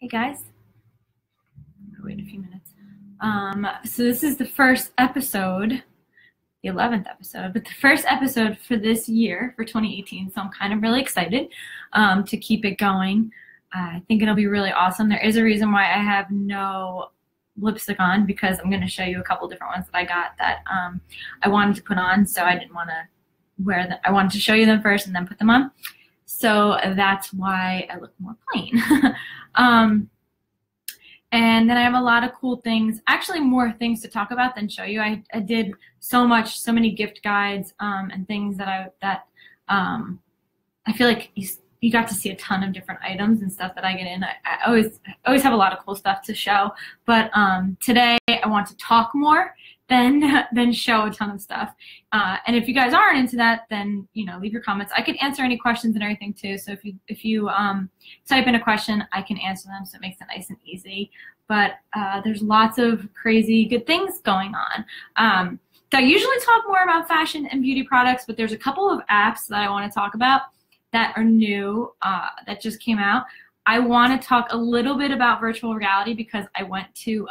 Hey guys, wait a few minutes. So this is the first episode, the 11th episode, but the first episode for this year, for 2018. So I'm kind of really excited to keep it going. I think it'll be really awesome. There is a reason why I have no lipstick on, because I'm going to show you a couple different ones that I got that I wanted to put on, so I didn't want to wear them. I wanted to show you them first and then put them on. So that's why I look more plain. And then I have a lot of cool things, actually more things to talk about than show you. I did so many gift guides and things that I feel like you got to see a ton of different items and stuff that I get in. I always have a lot of cool stuff to show, but today I want to talk more than show a ton of stuff. And if you guys aren't into that, then leave your comments. I can answer any questions and everything too. So if you type in a question, I can answer them, so it makes it nice and easy. But there's lots of crazy good things going on. So I usually talk more about fashion and beauty products, but there's a couple of apps that I want to talk about that are new, that just came out. I want to talk a little bit about virtual reality because I went to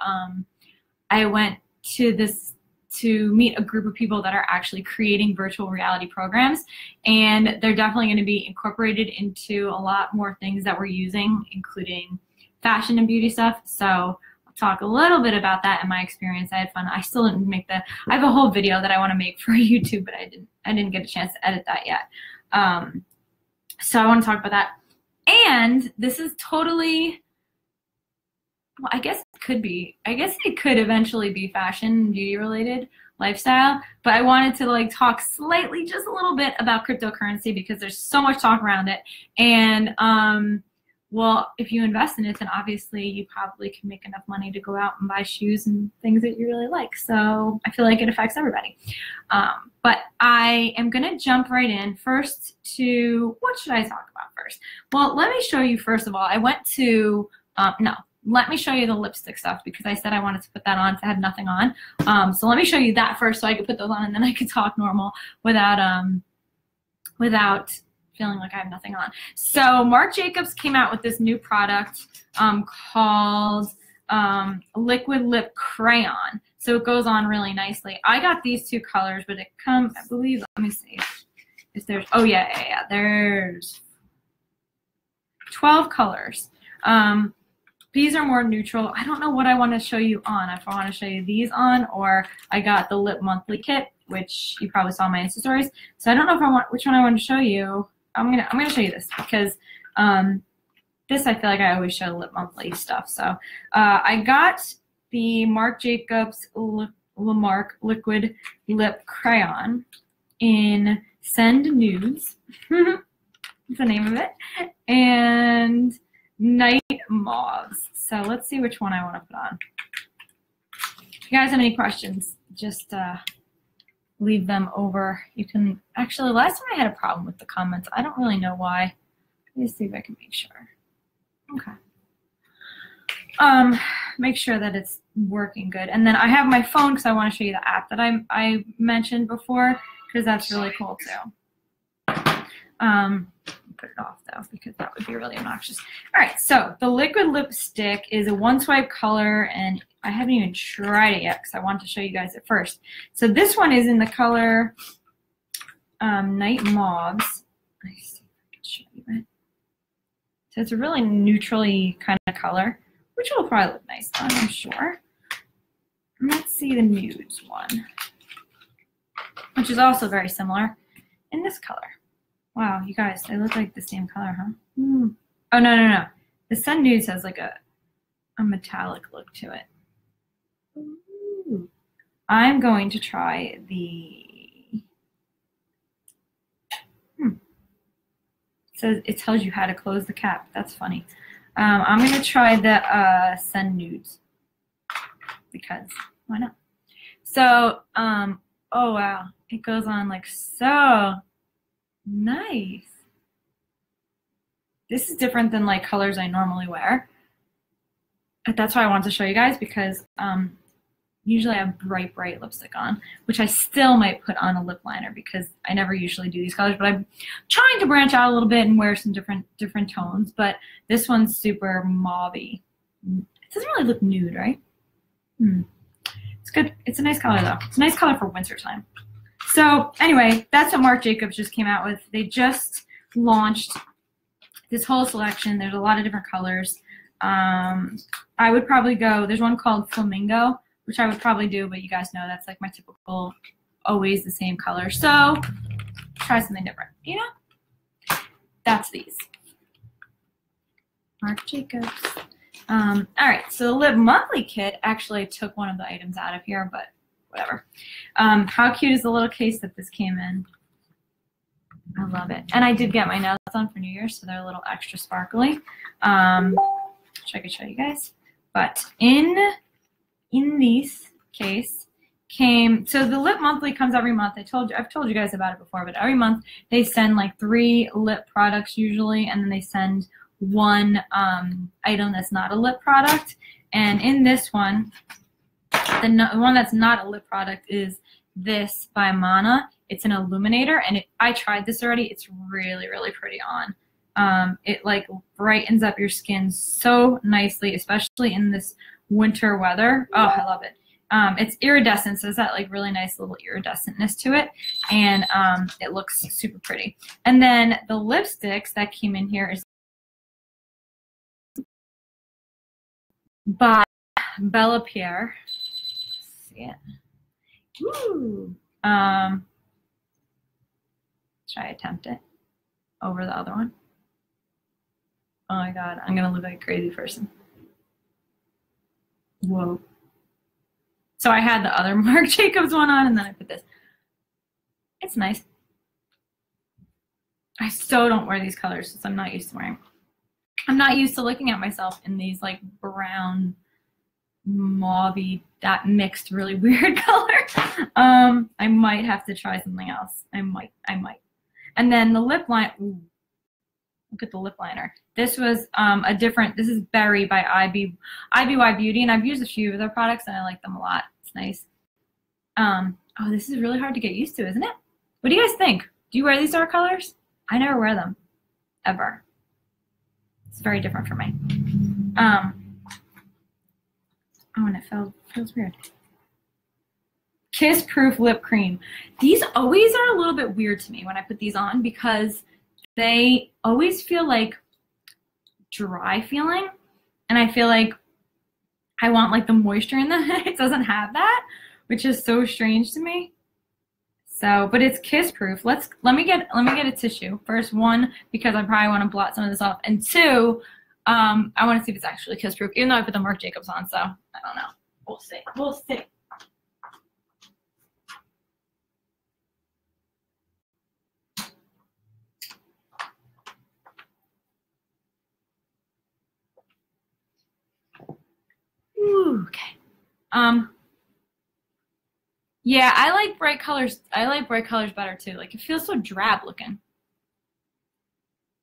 meet a group of people that are actually creating virtual reality programs, and they're definitely going to be incorporated into a lot more things that we're using, including fashion and beauty stuff. So I'll talk a little bit about that and my experience. I had fun. I still didn't make I have a whole video that I want to make for YouTube, but I didn't get a chance to edit that yet. So I want to talk about that. And this is totally, well, I guess it could eventually be fashion and beauty related, lifestyle, but I wanted to talk slightly, just a little bit about cryptocurrency because there's so much talk around it. And well, if you invest in it, then obviously you probably can make enough money to go out and buy shoes and things that you really like. So I feel like it affects everybody. But I am going to jump right in first to, what should I talk about first? Well, let me show you, first of all, I went to, let me show you the lipstick stuff because I said I wanted to put that on, so I had nothing on. So let me show you that first so I could put those on, and then I could talk normal without feeling like I have nothing on. So Marc Jacobs came out with this new product called Liquid Lip Crayon. So it goes on really nicely. I got these two colors, but it comes, I believe, let me see if there's, oh yeah, there's 12 colors. These are more neutral. I don't know what I want to show you on. If I want to show you these on, or I got the Lip Monthly Kit, which you probably saw in my Insta stories. So I don't know if I want which one I want to show you. I'm gonna show you this because this, I feel like I always show Lip Monthly stuff. So I got the Marc Jacobs Lamarque Liquid Lip Crayon in Send Nudes. That's the name of it. And Night Mauves. So let's see which one I want to put on. If you guys have any questions, just leave them over. You can actually, last time I had a problem with the comments. I don't really know why. Let me see if I can make sure. Okay. Make sure that it's working good. And then I have my phone because I want to show you the app that I mentioned before, because that's really cool too. Put it off though because that would be really obnoxious. All right, so the liquid lipstick is a one swipe color, and I haven't even tried it yet because I want to show you guys it first. So this one is in the color Night Mauves. I see if I can show you it. So it's a really neutrally kind of color, which will probably look nice on, I'm sure. And let's see the nudes one, which is also very similar in this color. Wow, you guys, they look like the same color, huh? Oh, no. The Sun Nudes has like a metallic look to it. Ooh. I'm going to try the, So it tells you how to close the cap. That's funny. I'm going to try the Sun Nudes because why not? So, oh wow, it goes on like so. Nice. This is different than like colors I normally wear. But that's why I want to show you guys because Usually I have bright lipstick on, which I still might put on a lip liner because I never usually do these colors, but I'm trying to branch out a little bit and wear some different tones. But this one's super mauve-y. It doesn't really look nude, right? It's good. It's a nice color though. It's a nice color for winter time. So anyway, that's what Marc Jacobs just came out with. They just launched this whole selection. There's a lot of different colors. I would probably go, there's one called Flamingo, which I would probably do, but you guys know that's like my typical, always the same color. So try something different, you know? That's these. Marc Jacobs. All right, so the Lip Monthly kit, actually I took one of the items out of here, but whatever. How cute is the little case that this came in? I love it. And I did get my nails on for New Year's, so they're a little extra sparkly. Which I could show you guys. But in this case came, so the Lip Monthly comes every month. I've told you guys about it before, but every month they send like 3 lip products usually, and then they send one item that's not a lip product. And in this one, the one that's not a lip product is this by Mana. It's an illuminator, and I tried this already. It's really, really pretty on. It like brightens up your skin so nicely, especially in this winter weather. Oh, I love it. It's iridescent, so it's that like really nice little iridescentness to it, and it looks super pretty. And then the lipsticks that came in here is by Bella Pierre. Let's see it. Woo. Should I attempt it over the other one? Oh my god, I'm gonna look like a crazy person. Whoa. So I had the other Marc Jacobs one on, and then I put this. It's nice. I so don't wear these colors since I'm not used to wearing. I'm not used to looking at myself in these like brown, mauve-y, that mixed really weird color. I might have to try something else. I might. And then the lip line, ooh, look at the lip liner. This was a different, this is Berry by IBY Beauty, and I've used a few of their products and I like them a lot. It's nice. Oh, this is really hard to get used to, isn't it? What do you guys think? Do you wear these dark colors? I never wear them, ever. It's very different for me. Oh, and it feels weird. Kiss Proof Lip Cream. These always are a little bit weird to me when I put these on because they always feel like dry feeling, and I feel like I want like the moisture in them. It doesn't have that, which is so strange to me. So, but it's kiss proof. Let me get a tissue first. One, because I probably want to blot some of this off, and two, I want to see if it's actually kiss proof. Even though I put the Marc Jacobs on, so I don't know. We'll see. We'll see. Ooh, okay. Yeah, I like bright colors. I like bright colors better too. Like it feels so drab looking.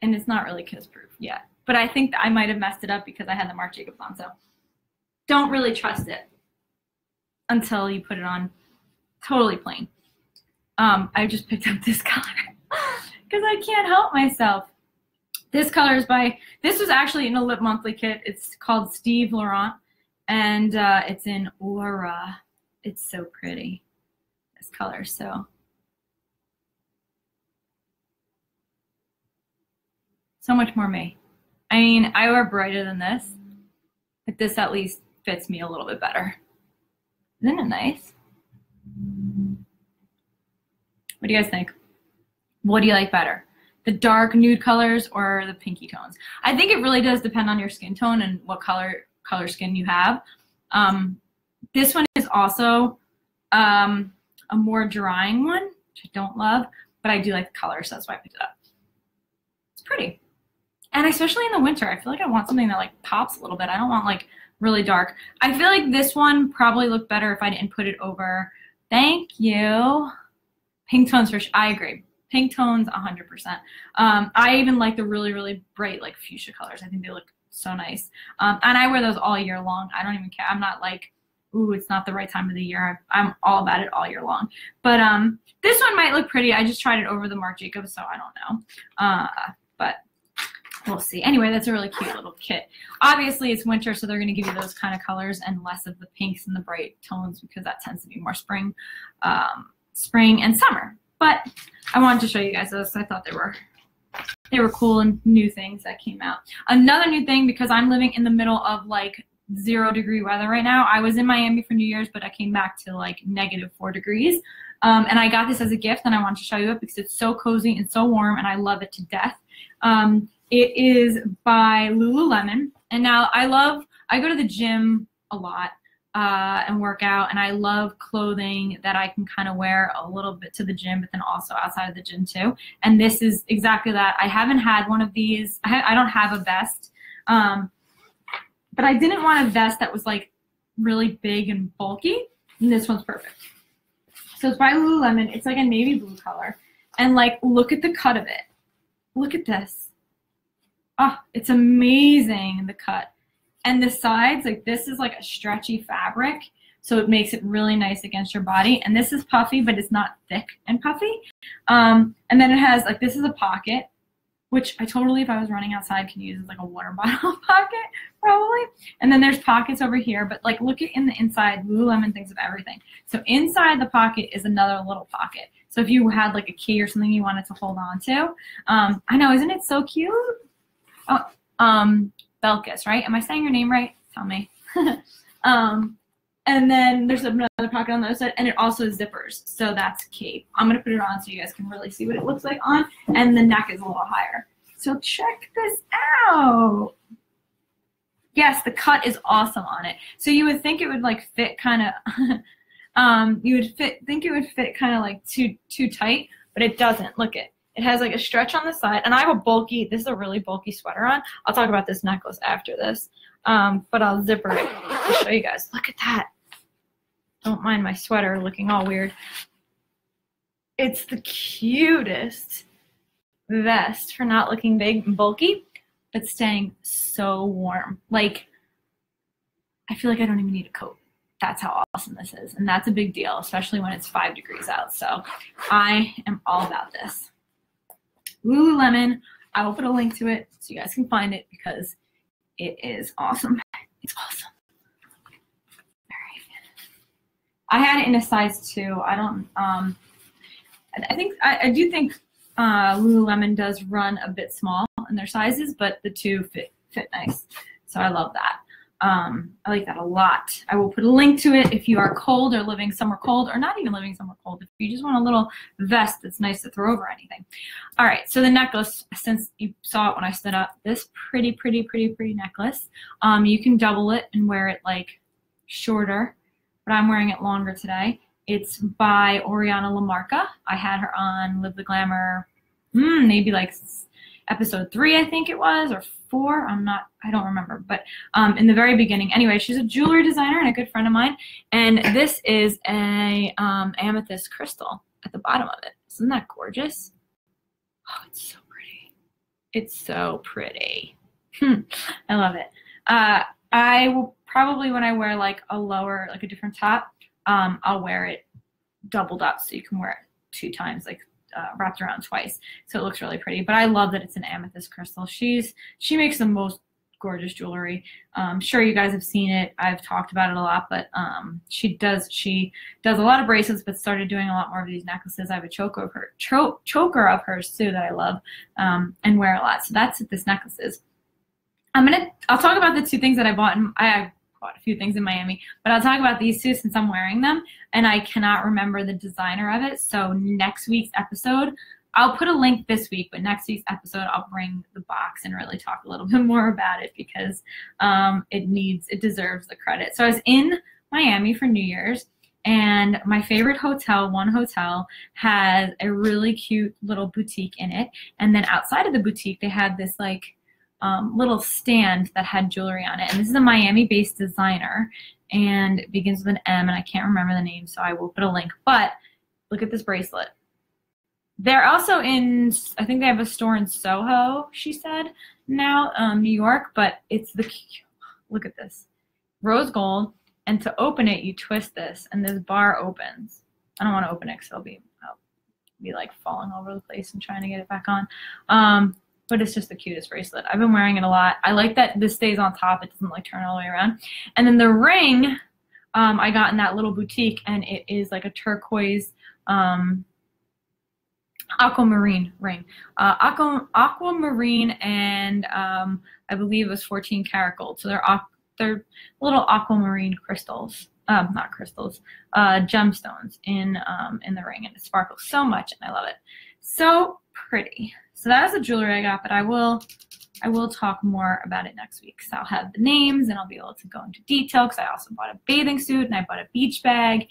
And it's not really kiss proof yet. But I think that I might have messed it up because I had the Marc Jacobs on, so don't really trust it until you put it on totally plain. I just picked up this color because I can't help myself. This color is by, this was actually in a Lip Monthly kit. It's called Steve Laurent, and it's in Aura. It's so pretty, this color. So much more me. I mean, I wear brighter than this, but this at least fits me a little bit better. Isn't it nice? What do you guys think? What do you like better? The dark nude colors or the pinky tones? I think it really does depend on your skin tone and what color skin you have. This one is also a more drying one, which I don't love, but I do like the color, so that's why I picked it up. It's pretty. And especially in the winter, I feel like I want something that like pops a little bit. I don't want like really dark. I feel like this one probably looked better if I didn't put it over. Thank you. Pink tones for sure. I agree. Pink tones, 100%. I even like the really, really bright like fuchsia colors. I think they look so nice. And I wear those all year long. I don't even care. I'm not like ooh, it's not the right time of the year. I'm all about it all year long. But this one might look pretty. I just tried it over the Marc Jacobs, so I don't know. But we'll see. Anyway, that's a really cute little kit. Obviously, it's winter, so they're going to give you those kind of colors and less of the pinks and the bright tones because that tends to be more spring and summer. But I wanted to show you guys those. I thought they were cool and new things that came out. Another new thing, because I'm living in the middle of like 0-degree weather right now. I was in Miami for New Year's, but I came back to like -4 degrees. And I got this as a gift, and I wanted to show you it because it's so cozy and so warm, and I love it to death. It is by Lululemon. And now I go to the gym a lot and work out, and I love clothing that I can kind of wear a little bit to the gym, but then also outside of the gym too. And this is exactly that. I haven't had one of these. I don't have a vest, but I didn't want a vest that was like really big and bulky, and this one's perfect. So it's by Lululemon. It's like a navy blue color, and like look at the cut of it. Look at this. Oh, it's amazing, the cut. And the sides, like this is like a stretchy fabric, so it makes it really nice against your body. And this is puffy, but it's not thick and puffy. And then it has, like, this is a pocket, which I totally, if I was running outside, can use as like a water bottle pocket, probably. And then there's pockets over here, but like look at in the inside, Lululemon thinks of everything. So inside the pocket is another little pocket. So if you had like a key or something you wanted to hold on to. I know, isn't it so cute? Oh, Belkis, right? Am I saying your name right? Tell me. And then there's another pocket on the other side, and it also has zippers, so that's key. I'm gonna put it on so you guys can really see what it looks like on, and the neck is a little higher. So check this out. Yes, the cut is awesome on it. So you would think it would like fit kind of, think it would fit kind of like too tight, but it doesn't. Look it. It has like a stretch on the side, and I have a bulky, this is a really bulky sweater on. I'll talk about this necklace after this, but I'll zipper it to show you guys. Look at that. Don't mind my sweater looking all weird. It's the cutest vest for not looking big and bulky, but staying so warm. Like, I feel like I don't even need a coat. That's how awesome this is, and that's a big deal, especially when it's 5 degrees out. So I am all about this. Lululemon, I will put a link to it so you guys can find it because it is awesome. It's awesome. All right. I had it in a size 2. I don't, I do think Lululemon does run a bit small in their sizes, but the 2 fit nice. So I love that. I like that a lot. I will put a link to it if you are cold or living somewhere cold, or not even living somewhere cold. If you just want a little vest that's nice to throw over anything. All right, so the necklace, since you saw it when I stood up, this pretty necklace. You can double it and wear it like shorter, but I'm wearing it longer today. It's by Oriana Lamarca. I had her on Live the Glamour, maybe like episode 3, I think it was, or 4. I don't remember, but in the very beginning. Anyway, she's a jewelry designer and a good friend of mine, and this is a amethyst crystal at the bottom of it. Isn't that gorgeous? Oh, it's so pretty. It's so pretty. I love it. I will probably, when I wear like a lower, like a different top, I'll wear it doubled up so you can wear it 2 times, like wrapped around twice, so it looks really pretty. But I love that it's an amethyst crystal. She makes the most gorgeous jewelry. I'm sure you guys have seen it. I've talked about it a lot, but she does a lot of bracelets, but started doing a lot more of these necklaces. I have a choker of hers too that I love and wear a lot. So that's what this necklace is. I'll talk about the 2 things that I bought. I bought a few things in Miami, but I'll talk about these 2 since I'm wearing them, and I cannot remember the designer of it. So next week's episode, I'll put a link this week, but next week's episode, I'll bring the box and really talk a little bit more about it because it deserves the credit. So I was in Miami for New Year's, and my favorite hotel, one hotel, has a really cute little boutique in it, and then outside of the boutique, they had this like little stand that had jewelry on it. And this is a Miami-based designer, and it begins with an M, and I can't remember the name, so I will put a link. But look at this bracelet. They're also in, I think they have a store in Soho, she said, now, New York, but it's look at this. Rose gold, And to open it, you twist this, and this bar opens. I don't want to open it because I'll be like falling all over the place and trying to get it back on. But it's just the cutest bracelet. I've been wearing it a lot. I like that this stays on top. It doesn't like turn all the way around. And then the ring I got in that little boutique, and it is like a turquoise aquamarine ring. Aquamarine, and I believe it was 14 karat gold. So they're little aquamarine crystals. Not crystals, gemstones in the ring, and it sparkles so much, and I love it. So pretty. So that is the jewelry I got, but I will talk more about it next week. So I'll have the names, and I'll be able to go into detail, because I also bought a bathing suit, and I bought a beach bag,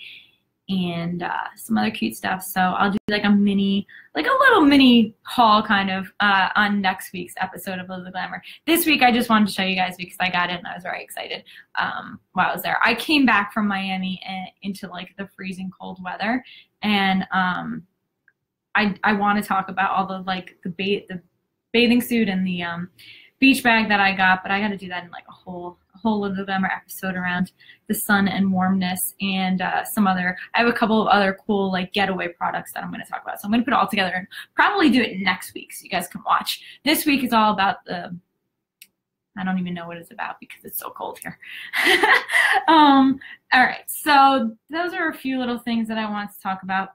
and some other cute stuff. So I'll do like a little mini haul kind of on next week's episode of Live the Glamour. This week I just wanted to show you guys because I got it and I was very excited while I was there. I came back from Miami into like the freezing cold weather, and I want to talk about all the like the bathing suit and the beach bag that I got, but I got to do that in like a whole Live the Glamour episode around the sun and warmness, and I have a couple of other cool like getaway products that I'm going to talk about. So I'm going to put it all together and probably do it next week so you guys can watch. This week is all about I don't even know what it's about because it's so cold here. All right, so those are a few little things that I wanted to talk about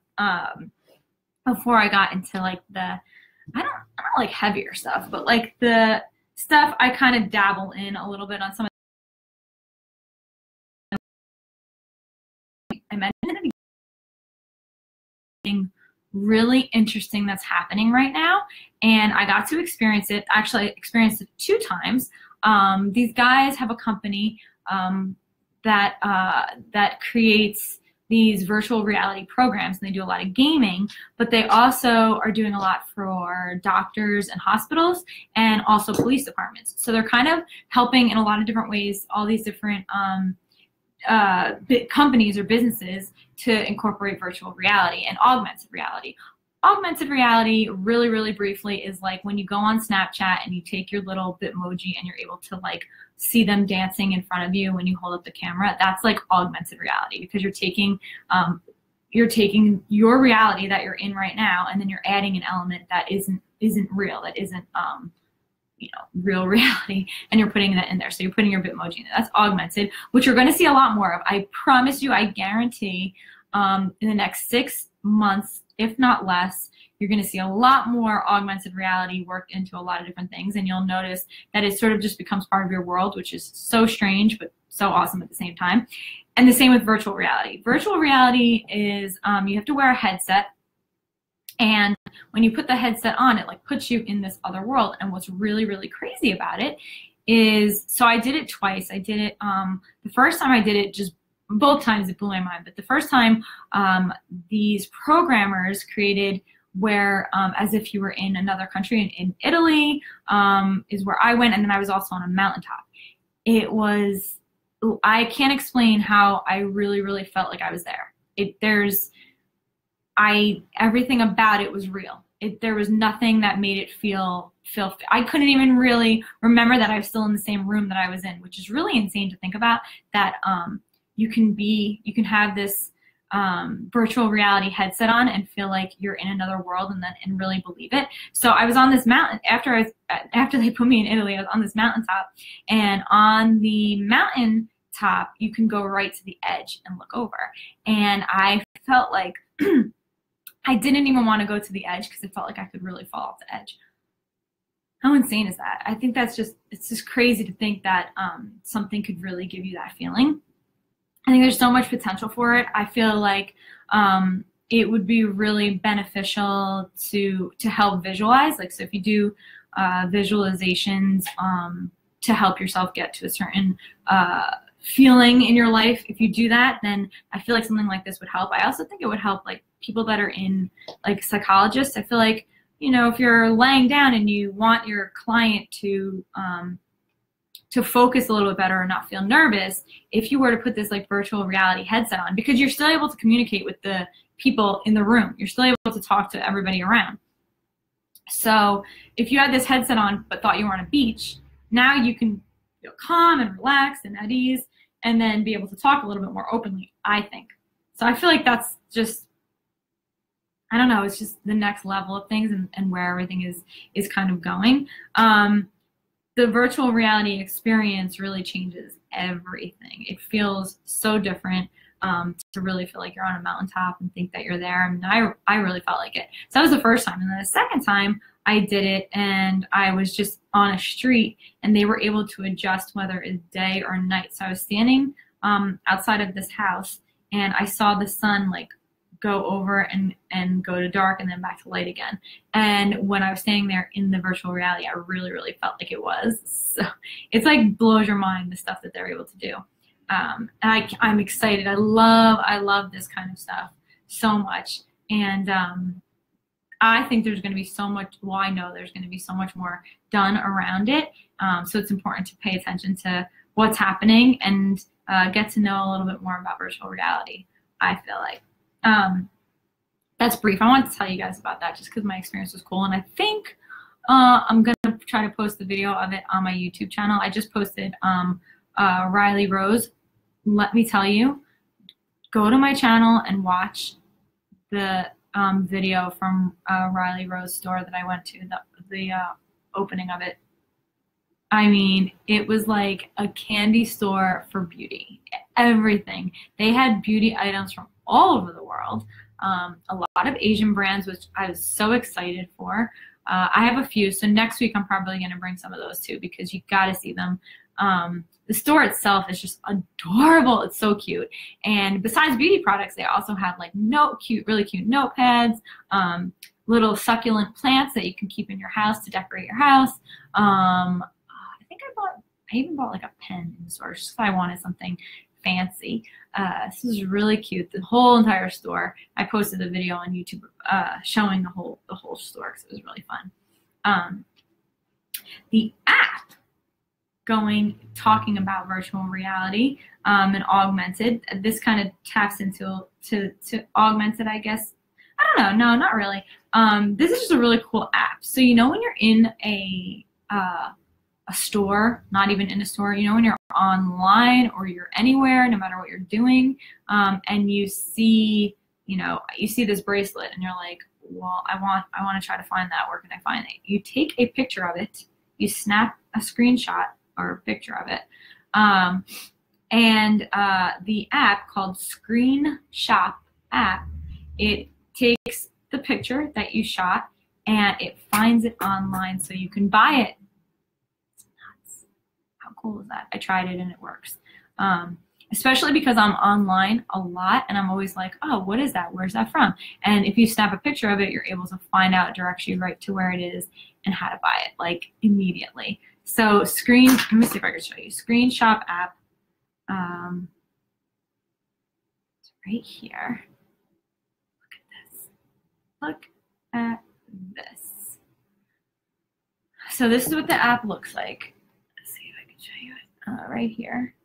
before I got into like I don't like heavier stuff, but like the stuff I kind of dabble in a little bit on some of I mentioned something really interesting that's happening right now, and I got to experience it. Actually, I experienced it 2 times. These guys have a company that creates these virtual reality programs, and they do a lot of gaming, but they also are doing a lot for doctors and hospitals and also police departments. So they're kind of helping in a lot of different ways all these different companies or businesses to incorporate virtual reality and augmented reality. Augmented reality, really, really briefly, is like when you go on Snapchat and you take your little Bitmoji and you're able to like see them dancing in front of you when you hold up the camera. That's like augmented reality, because you're taking your reality that you're in right now, and then you're adding an element that isn't real, that isn't real reality, and you're putting that in there. So you're putting your Bitmoji in there. That's augmented, which you're going to see a lot more of. I promise you, I guarantee in the next 6 months, if not less, you're going to see a lot more augmented reality worked into a lot of different things, and you'll notice that it sort of just becomes part of your world, which is so strange but so awesome at the same time. And the same with virtual reality. Virtual reality is you have to wear a headset, and when you put the headset on, it like puts you in this other world. And what's really, really crazy about it is, so I did it twice. I did it the first time I did it, just both times it blew my mind, but the first time these programmers created where as if you were in another country. In Italy is where I went, and then I was also on a mountaintop. It was, I can't explain how I really, really felt like I was there. Everything about it was real. There was nothing that made it feel, I couldn't even really remember that I was still in the same room that I was in, which is really insane to think about, that you can have this virtual reality headset on and feel like you're in another world, and really believe it. So I was on this mountain after they put me in Italy. I was on this mountaintop, and on the mountain top you can go right to the edge and look over, and I felt like I didn't even want to go to the edge because it felt like I could really fall off the edge. How insane is that? I think it's just crazy to think that something could really give you that feeling. I think there's so much potential for it. I feel like it would be really beneficial to help visualize. Like, so if you do visualizations to help yourself get to a certain feeling in your life, if you do that, then I feel like something like this would help. I also think it would help like people that are in, like, psychologists. I feel like, if you're laying down and you want your client to focus a little bit better or not feel nervous, if you were to put this like virtual reality headset on, because you're still able to communicate with the people in the room, you're still able to talk to everybody around. So if you had this headset on but thought you were on a beach, now you can feel calm and relaxed and at ease, and then be able to talk a little bit more openly, I think. So I feel like that's just, I don't know, it's just the next level of things, and where everything is kind of going. The virtual reality experience really changes everything. It feels so different, to really feel like you're on a mountaintop and think that you're there. I mean, I really felt like it. So that was the first time. And then the second time I did it, and I was just on a street, and they were able to adjust whether it's day or night. So I was standing outside of this house, and I saw the sun like go over and go to dark and then back to light again. And when I was standing there in the virtual reality, I really, really felt like it was. So it's like blows your mind, the stuff that they're able to do. And I'm excited. I love this kind of stuff so much. And I think there's going to be so much, well, I know there's going to be so much more done around it. So it's important to pay attention to what's happening and get to know a little bit more about virtual reality, I feel like. That's brief. I wanted to tell you guys about that just because my experience was cool. And I think I'm going to try to post the video of it on my YouTube channel. I just posted Riley Rose. Let me tell you, go to my channel and watch the video from Riley Rose store that I went to, the opening of it. I mean, it was like a candy store for beauty. Everything. They had beauty items from all over the world. A lot of Asian brands, which I was so excited for. I have a few, so next week I'm probably going to bring some of those too, because you got to see them. The store itself is just adorable. It's so cute. And besides beauty products, they also have like really cute notepads, little succulent plants that you can keep in your house to decorate your house. I think I even bought like a pen in the store just because I wanted something fancy. This is really cute. The whole entire store. I posted a video on YouTube showing the whole store because it was really fun. The app talking about virtual reality and augmented. This kind of taps into to augmented, I guess. I don't know. No, not really. This is just a really cool app. So you know when you're in a store, not even in a store, you know when you're online or you're anywhere, no matter what you're doing, and you see this bracelet and you're like, well, I want to try to find that. Where can I find it? You take a picture of it, you snap a screenshot or a picture of it, and the app called Screen Shop app, it takes the picture that you shot and it finds it online so you can buy it. How cool is that? I tried it and it works. Especially because I'm online a lot and I'm always like, oh, what is that? Where's that from? And if you snap a picture of it, you're able to find out, directs you right to where it is and how to buy it, like immediately. So let me see if I can show you. Screen Shop app. It's right here. Look at this. So this is what the app looks like. Let's see if I can show you it right here.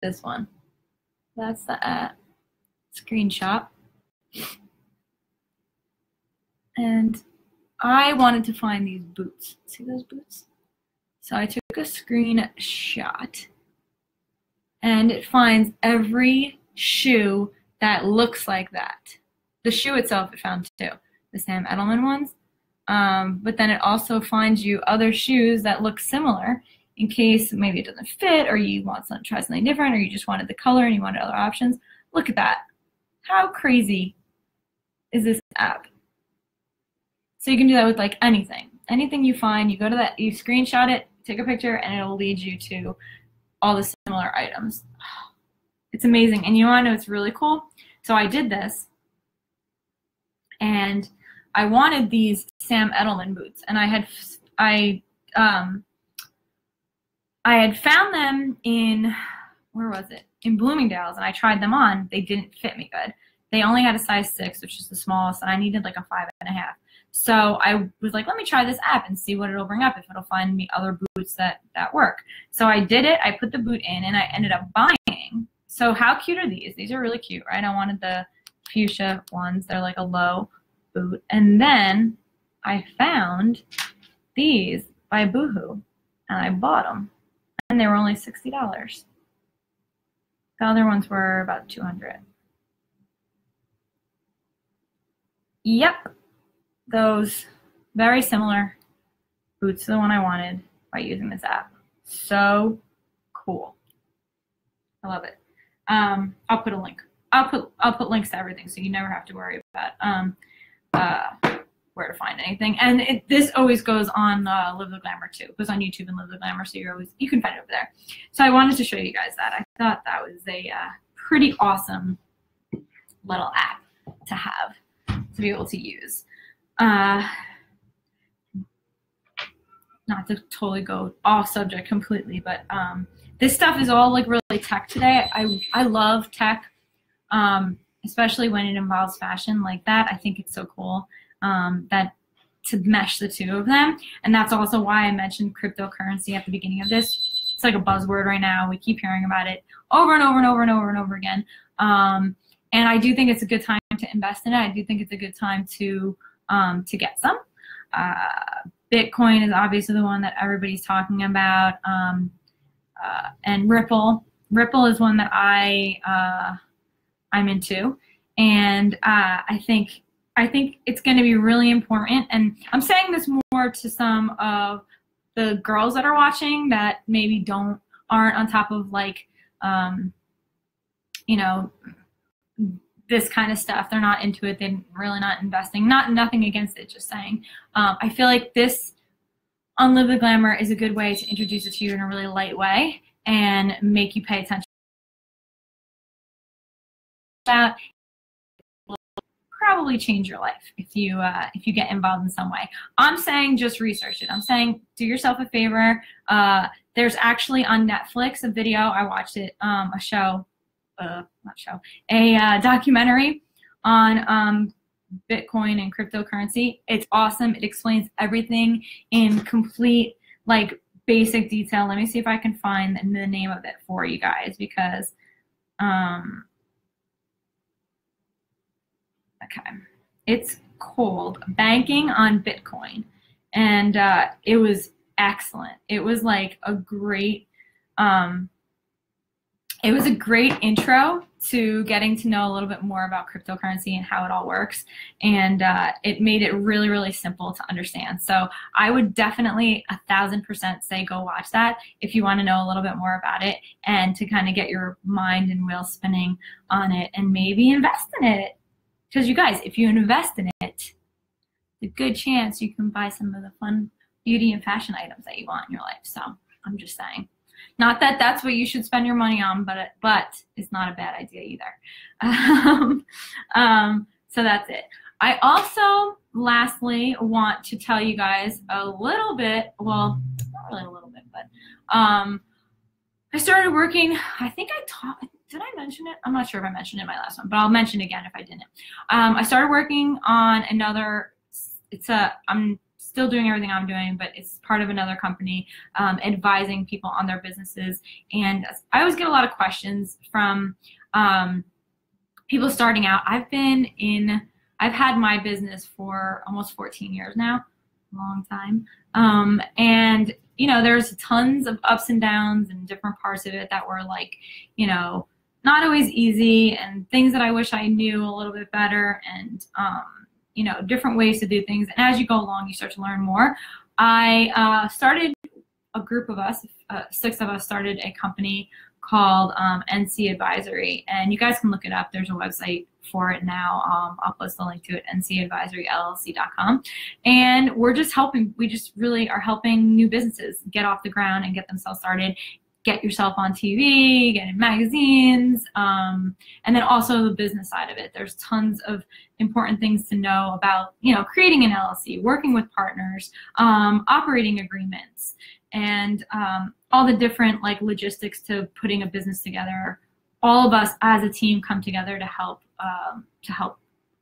This one. That's the app. Screen Shop. And I wanted to find these boots. See those boots? So I took a screenshot and it finds every shoe that looks like that. The shoe itself it found too, the Sam Edelman ones. But then it also finds you other shoes that look similar in case maybe it doesn't fit or you want to try something different or you just wanted the color and you wanted other options. Look at that. How crazy is this app? So you can do that with like anything. Anything you find, you go to that, you screenshot it, take a picture, and it'll lead you to all the similar items. It's amazing. And you want to know it's really cool? So I did this, and I wanted these Sam Edelman boots, and I had found them in, where was it? In Bloomingdale's, and I tried them on. They didn't fit me good. They only had a size 6, which is the smallest, and I needed like a 5.5. So I was like, let me try this app and see what it'll bring up, if it'll find me other boots that work. So I did it. I put the boot in, and I ended up buying. So how cute are these? These are really cute, right? I wanted the fuchsia ones. They're like a low boot. And then I found these by Boohoo, and I bought them. and they were only $60. The other ones were about $200. Yep, those very similar boots to the one I wanted by using this app. So cool. I love it. I'll put a link. I'll put links to everything, so you never have to worry about where to find anything. And this always goes on Live the Glamour too. It goes on YouTube and Live the Glamour, so you can find it over there. So I wanted to show you guys that. I thought that was a pretty awesome little app to have, to be able to use. Not to totally go off subject completely, but this stuff is all like really tech today. I love tech, especially when it involves fashion like that. I think it's so cool that to mesh the two of them. And that's also why I mentioned cryptocurrency at the beginning of this. It's like a buzzword right now. We keep hearing about it over and over and over and over and over again. And I do think it's a good time to invest in it. I do think it's a good time to get some. Bitcoin is obviously the one that everybody's talking about, and Ripple. Ripple is one that I'm into, and I think it's going to be really important. And I'm saying this more to some of the girls that are watching that maybe aren't on top of like, you know, this kind of stuff. They're not into it. They're really not investing. Nothing against it, just saying. I feel like this on Live the Glamour is a good way to introduce it to you in a really light way and make you pay attention. That will probably change your life if you get involved in some way. I'm saying just research it. I'm saying do yourself a favor. There's actually on Netflix a video. I watched it, a documentary on Bitcoin and cryptocurrency. It's awesome. It explains everything in complete, like, basic detail. Let me see if I can find the name of it for you guys, because okay, it's called Banking on Bitcoin, and it was excellent. It was like a great it was a great intro to getting to know a little bit more about cryptocurrency and how it all works. And it made it really, really simple to understand. So I would definitely 1000% say go watch that if you want to know a little bit more about it and to kind of get your mind and wheels spinning on it and maybe invest in it. Because you guys, if you invest in it, a good chance you can buy some of the fun beauty and fashion items that you want in your life. So I'm just saying. Not that that's what you should spend your money on, but it's not a bad idea either. So that's it. I also, lastly, want to tell you guys a little bit, well, not really a little bit, but I started working, I think did I mention it? I'm not sure if I mentioned it in my last one, but I'll mention it again if I didn't. I started working on another, I'm still doing everything I'm doing, but it's part of another company, advising people on their businesses. And I always get a lot of questions from people starting out. I've had my business for almost 14 years now, a long time. And, you know, there's tons of ups and downs and different parts of it that were like, you know, not always easy, and things that I wish I knew a little bit better, and, you know, different ways to do things. And as you go along, you start to learn more. I started a group of us, 6 of us started a company called NC Advisory, and you guys can look it up. There's a website for it now. I'll post the link to it, ncadvisoryllc.com. And we just really are helping new businesses get off the ground and get themselves started, get yourself on TV, get in magazines, and then also the business side of it. There's tons of important things to know about, you know, creating an LLC, working with partners, operating agreements, and all the different like logistics to putting a business together. All of us as a team come together to help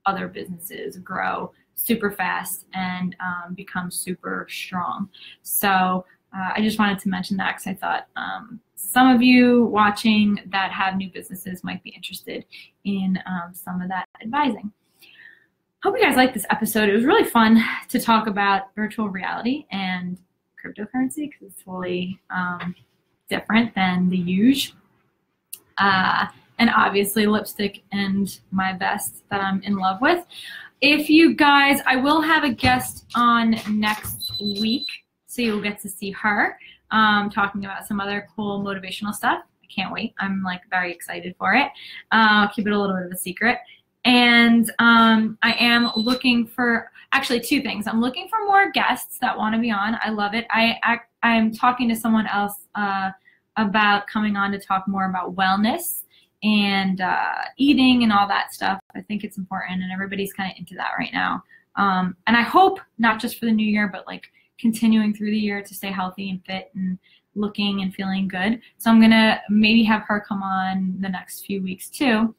other businesses grow super fast and become super strong. So I just wanted to mention that because I thought some of you watching that have new businesses might be interested in some of that advising. Hope you guys liked this episode. It was really fun to talk about virtual reality and cryptocurrency because it's totally different than the usual. And obviously lipstick and my vest that I'm in love with. If you guys, I will have a guest on next week, so you'll get to see her talking about some other cool motivational stuff. I can't wait. I'm like very excited for it. I'll keep it a little bit of a secret. And I am looking for, actually 2 things. I'm looking for more guests that want to be on. I love it. I'm talking to someone else about coming on to talk more about wellness and eating and all that stuff. I think it's important, and everybody's kind of into that right now. And I hope not just for the new year, but like continuing through the year to stay healthy and fit and looking and feeling good. So I'm gonna maybe have her come on the next few weeks too.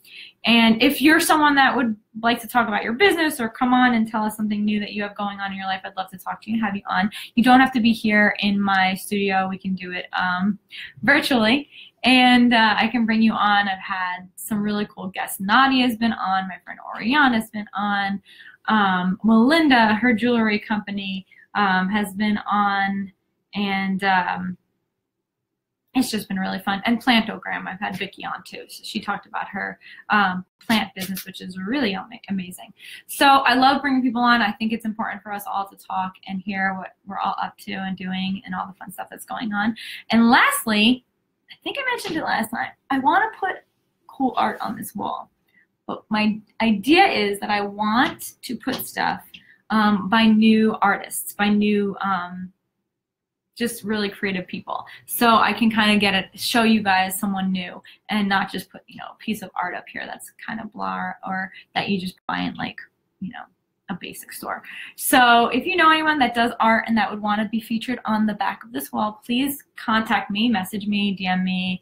And if you're someone that would like to talk about your business or come on and tell us something new that you have going on in your life, I'd love to talk to you and have you on. You don't have to be here in my studio. We can do it virtually. And I can bring you on. I've had some really cool guests. Nadia's been on. My friend Oriana's been on. Melinda, her jewelry company, has been on. And it's just been really fun. And Plantogram, I've had Vicky on too. So she talked about her plant business, which is really amazing. So I love bringing people on. I think it's important for us all to talk and hear what we're all up to and doing and all the fun stuff that's going on. And lastly, I think I mentioned it last time, I want to put cool art on this wall. But my idea is that I want to put stuff by new artists, by new just really creative people. So I can kind of get it, show you guys someone new and not just put, you know, a piece of art up here that's kind of blah or that you just buy in like, you know, a basic store. So if you know anyone that does art and that would want to be featured on the back of this wall, please contact me, message me, DM me.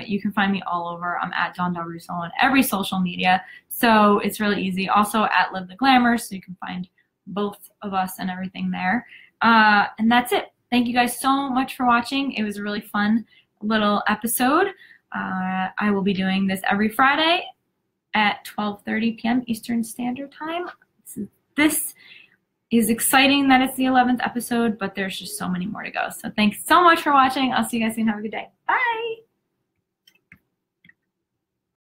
You can find me all over. I'm at Russo on every social media. So it's really easy. Also at Live the Glamour, so you can find both of us and everything there. And that's it. Thank you guys so much for watching. It was a really fun little episode. I will be doing this every Friday at 12:30 p.m. Eastern Standard Time. This is exciting that it's the 11th episode, but there's just so many more to go. So thanks so much for watching. I'll see you guys soon. Have a good day. Bye.